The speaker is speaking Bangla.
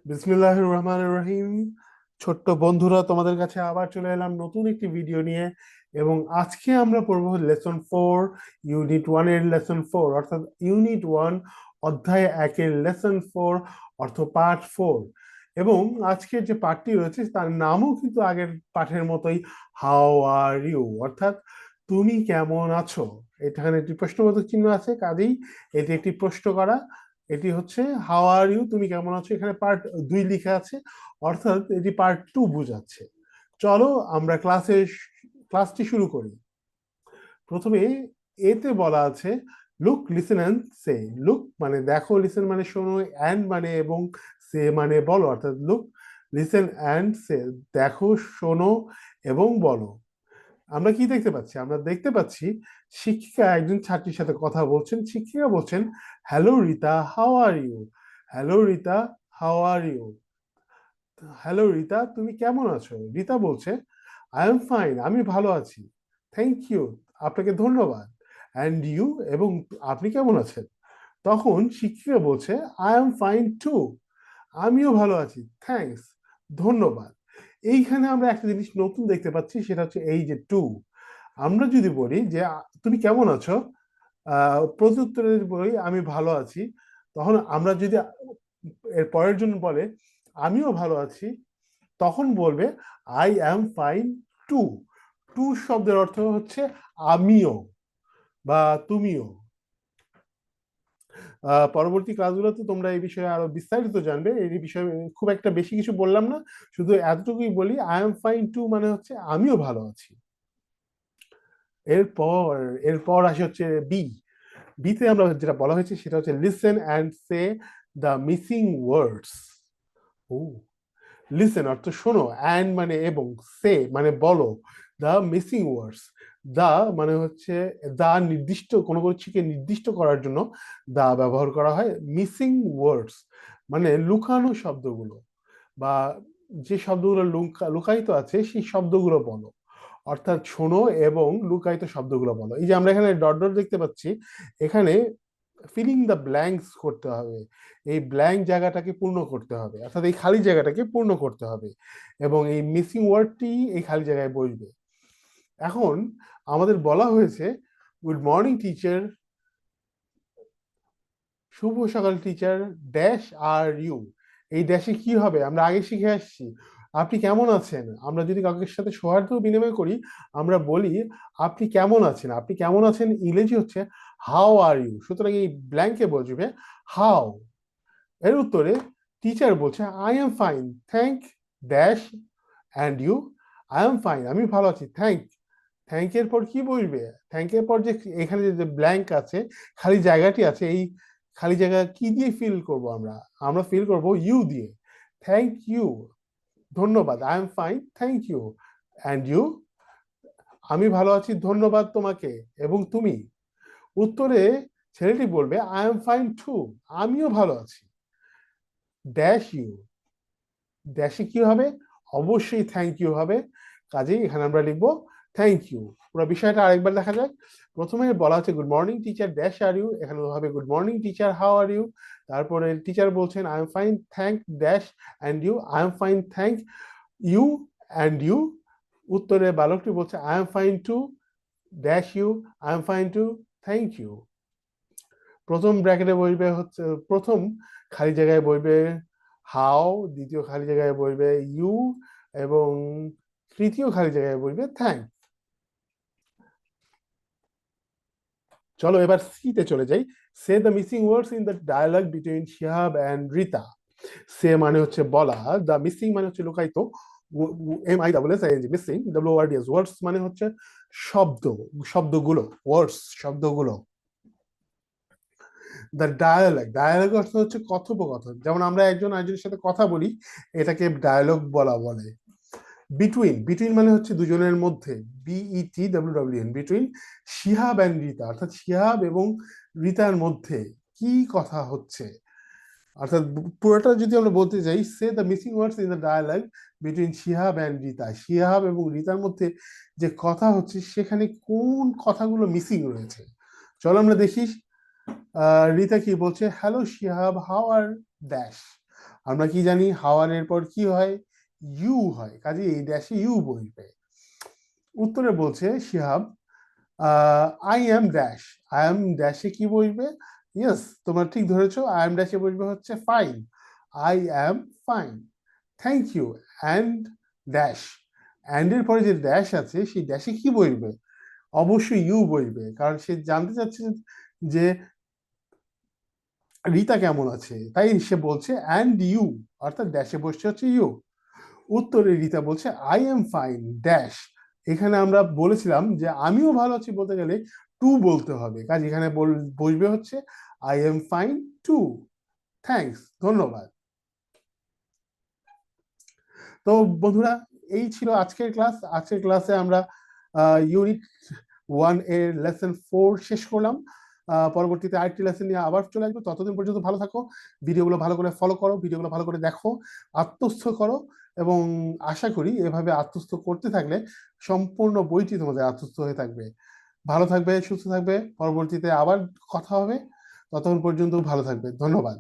বিসমিল্লাহির রহমানির রহিম। ছোট্ট বন্ধুরা, তোমাদের কাছে আবার চলে এলাম নতুন একটি ভিডিও নিয়ে। এবং আজকে আমরা পড়বো লেসন 4, ইউনিট 1 এর লেসন 4, অর্থাৎ ইউনিট 1 অধ্যায় 1 এর লেসন 4, অর্থ পার্ট 4। এবং আজকের যে পাঠটি রয়েছে তার নামও কিন্তু আগের পাঠের মতোই, হাউ আর ইউ, অর্থাৎ তুমি কেমন আছো। এখানে একটি প্রশ্নবোধক চিহ্ন আছে, কাজেই এটি একটি প্রশ্ন করা। এটি হচ্ছে হাউ আর ইউ, তুমি কেমন আছো। এখানে পার্ট 2 লেখা আছে, অর্থাৎ এটি পার্ট 2 বোঝাচ্ছে। চলো আমরা ক্লাসটি শুরু করি। প্রথমে এতে বলা আছে look, listen and say. Look মানে দেখো, লিসেন মানে শোনো, অ্যান্ড মানে এবং, সে মানে বলো। অর্থাৎ লুক, লিসেন অ্যান্ড সে, দেখো, শোনো এবং বলো। আমরা কি দেখতে পাচ্ছি? আমরা দেখতে পাচ্ছি শিক্ষিকা একজন ছাত্রীর সাথে কথা বলছেন। শিক্ষিকা বলছেন, hello Rita, how are you. Hello Rita, how are you. Hello Rita, তুমি কেমন আছো? রিতা বলছে, আই এম ফাইন, আমি ভালো আছি। থ্যাংক ইউ, আপনাকে ধন্যবাদ। অ্যান্ড ইউ, এবং আপনি কেমন আছেন? তখন শিক্ষিকা বলছে, আই এম ফাইন টু, আমিও ভালো আছি, থ্যাঙ্কস, ধন্যবাদ। এইখানে আমরা একটা জিনিস নতুন দেখতে পাচ্ছি, সেটা হচ্ছে এই যে টু। আমরা যদি বলি যে তুমি কেমন আছো, প্রত্যুত্তরে যদি বলি আমি ভালো আছি, তখন আমরা যদি এর পরের জন্য বলে আমিও ভালো আছি, তখন বলবে I am fine too. Too শব্দের অর্থ হচ্ছে আমিও বা তুমিও। পরবর্তী ক্লাসগুলোতে তোমরা এই বিষয়ে আরো বিস্তারিত জানবে। এই বিষয়ে খুব একটা বেশি কিছু বললাম না, শুধু এতটুকুই বলি, আই এম ফাইন টু মানে হচ্ছে আমিও ভালো আছি। এরপর এরপর আসে হচ্ছে বি। বিতে আমরা যেটা বলা হয়েছে সেটা হচ্ছে listen and say the missing words. ও, লিসেন অর্থ শোনো, অ্যান্ড মানে এবং, সে মানে বলো, দ্য মিসিং ওয়ার্ডস। দা মানে হচ্ছে দা নির্দিষ্ট কোনো কিছুকে নির্দিষ্ট করার জন্য দা ব্যবহার করা হয়। মিসিং ওয়ার্ডস মানে লুকানো শব্দগুলো, বা যে শব্দগুলো লুকায়িত আছে সেই শব্দগুলো বলো। অর্থাৎ শোনো এবং লুকায়িত শব্দগুলো বলো। এই যে আমরা এখানে ডট ডট দেখতে পাচ্ছি, এখানে ফিলিং দ্য ব্ল্যাঙ্কস করতে হবে। এই ব্ল্যাঙ্ক জায়গাটাকে পূর্ণ করতে হবে, অর্থাৎ এই খালি জায়গাটাকে পূর্ণ করতে হবে, এবং এই মিসিং ওয়ার্ডটি এই খালি জায়গায় বসবে। এখন আমাদের বলা হয়েছে, গুড মর্নিং টিচার, শুভ সকাল টিচার, ড্যাশ আর ইউ। এই ড্যাশে কি হবে আমরা আগে শিখে আসছি, আপনি কেমন আছেন। আমরা যদি কাউকে সাথে সৌহার্দ্য বিনিময় করি, আমরা বলি আপনি কেমন আছেন। আপনি কেমন আছেন ইংরেজি হচ্ছে হাউ আর ইউ। সুতরাং এই ব্ল্যাঙ্কে বসবে হাউ। এর উত্তরে টিচার বলছে, I am fine, thank, dash, and you. I am fine, আমি ভালো আছি, থ্যাংক। থ্যাংক এর পর কি বসবে? থ্যাংক এর পর যে এখানে যে ব্ল্যাঙ্ক আছে, খালি জায়গাটি আছে, এই খালি জায়গা কি দিয়ে ফিল করব আমরা? আমরা ফিল করব ইউ দিয়ে। থ্যাংক ইউ, ধন্যবাদ। I am fine, thank you. And you, আমি ভালো আছি, ধন্যবাদ তোমাকে। এবং তুমি? উত্তরে ছেলেটি বলবে, আই এম ফাইন টু, আমিও ভালো আছি। ড্যাশ ইউ, ড্যাশে কি হবে? অবশ্যই থ্যাংক ইউ হবে। কাজেই এখানে আমরা লিখবো থ্যাংক ইউ। পুরো বিষয়টা আরেকবার দেখা যাক। প্রথমে বলা হচ্ছে good morning teacher, dash are you. এখানে হবে good morning teacher, how are you. তারপরে টিচার বলছেন, I am fine, thank, dash, and you. I am fine, thank you, and you. উত্তরে বালকটি বলছে, I am fine too, dash you, I am fine too, thank you. প্রথম ব্র্যাকেটে বসবে হচ্ছে, প্রথম খালি জায়গায় বসবে হাউ, দ্বিতীয় খালি জায়গায় বসবে ইউ, এবং তৃতীয় খালি জায়গায় বসবে থ্যাংক। চলো এবার সিতে চলে যাই। Say the missing words in the dialogue between Shihab and Rita. Say মানে হচ্ছে বলা, দ্য মিসিং মানে হচ্ছে লুকায়িত, MISSING, মিসিং, WORDS, ওয়ার্ডস মানে হচ্ছে শব্দ, শব্দগুলো, ওয়ার্ডস শব্দগুলো। দ্য ডায়ালগ, ডায়ালগ অর্থ হচ্ছে কথোপকথন। যেমন আমরা একজন আরেকজনের সাথে কথা বলি, এটাকে ডায়ালগ বলা বলে। বিটুইন, বিটুইন মানে হচ্ছে দুজনের মধ্যে, BETWWN, between Shihab and Rita, অর্থাৎ শিহাব এবং রিতার মধ্যে কি কথা হচ্ছে। অর্থাৎ পুরোটা যদি আমরা বলতে যাই, say the missing words in the dialogue between Shihab and Rita. Shihab এবং রিতার মধ্যে যে কথা হচ্ছে, সেখানে কোন কথাগুলো মিসিং রয়েছে। চলো আমরা দেখি। রিতা কি বলছে, hello Shihab, how are dash. আমরা কি জানি হাওয়ার এর পর কি হয়, ইউ হয়, কাজে এই ড্যাশে ইউ বসবে। উত্তরে বলছে Shihab I am dash, I am ড্যাশে কি বসবে? ইয়েস, তোমরা ঠিক ধরেছো, আই এম ড্যাশে বসবে হচ্ছে fine, I am fine, thank you and dash. And এর পরে যে ড্যাশ আছে সেই ড্যাশে কি বসবে? অবশ্যই ইউ বসবে, কারণ সে জানতে চাচ্ছে যে রিতা কেমন আছে, তাই সে বলছে অ্যান্ড ইউ, অর্থাৎ ড্যাশে বসছে হচ্ছে ইউ। উত্তরে রিতা বলছে আই এম ফাইন ড্যাশ। এখানে আমরা বলেছিলাম যে আমিও ভালো আছি বলতে গেলে টু বলতে হবে, কাজ এখানে বসবে হচ্ছে I am fine too, thanks, ধন্যবাদ। তো বন্ধুরা, এই ছিল আজকের ক্লাস। আজকের ক্লাসে আমরা ইউনিট 1 এর লেসন 4 শেষ করলাম। পরবর্তীতে আরেকটি লেসন নিয়ে আবার চলে আসবো। ততদিন পর্যন্ত ভালো থাকো, ভিডিওগুলো ভালো করে ফলো করো, ভিডিওগুলো ভালো করে দেখো, আত্মস্থ করো, এবং আশা করি এভাবে আত্মস্থ করতে থাকলে সম্পূর্ণ বইটি তোমাদের আত্মস্থ হয়ে থাকবে। ভালো থাকবে, সুস্থ থাকবে, পরবর্তীতে আবার কথা হবে। ততক্ষণ পর্যন্ত ভালো থাকবে, ধন্যবাদ।